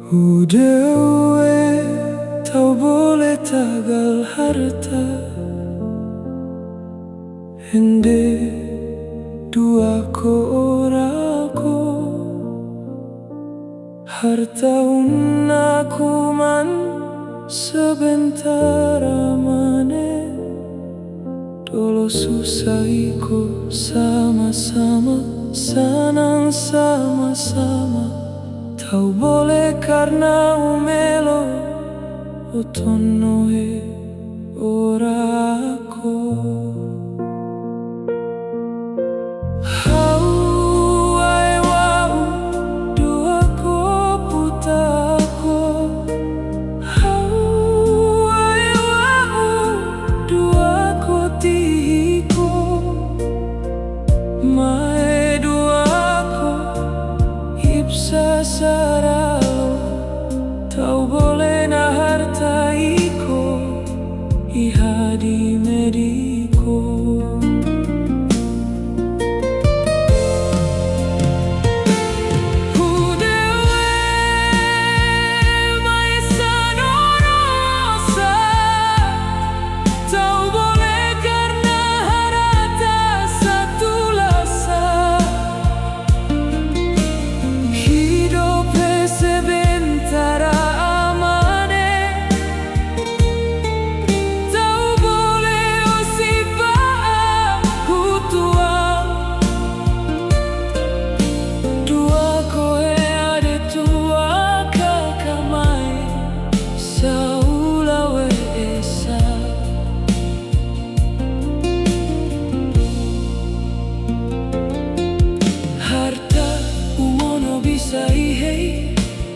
Udewe tau boleh tagal harta Hende dua ko orako Harta unaku man sebentar amane Dolo susah iko sama-sama Senang sama-sama Tau boleh karena umelo Otonoe orako Hau ai wau dua ko putako Hau ai wau dua ko tiko Mae dua ko hipsa saralo Tau boleh na harta iko ihadi mediko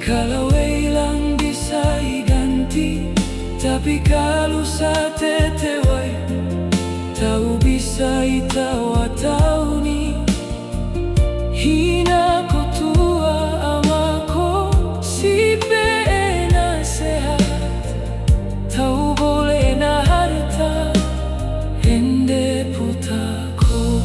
Kalau hilang bisa diganti Tapi kalau satetewai Tahu bisa itawa tahu ni Hina ko tua amako Si pena sehat Tahu boleh na harta Hende putako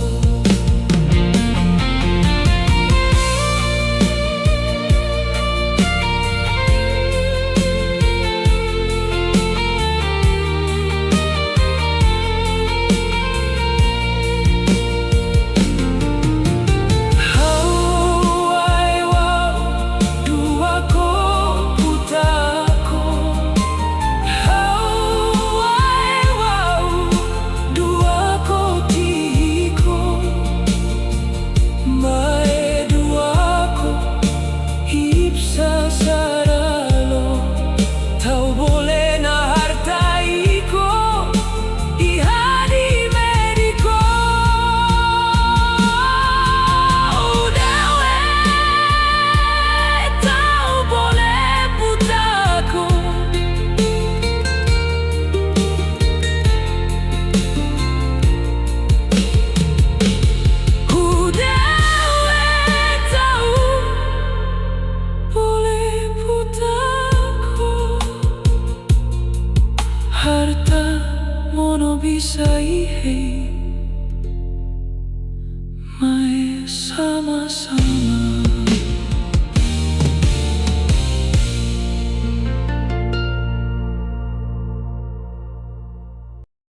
Harta mono bisa ihei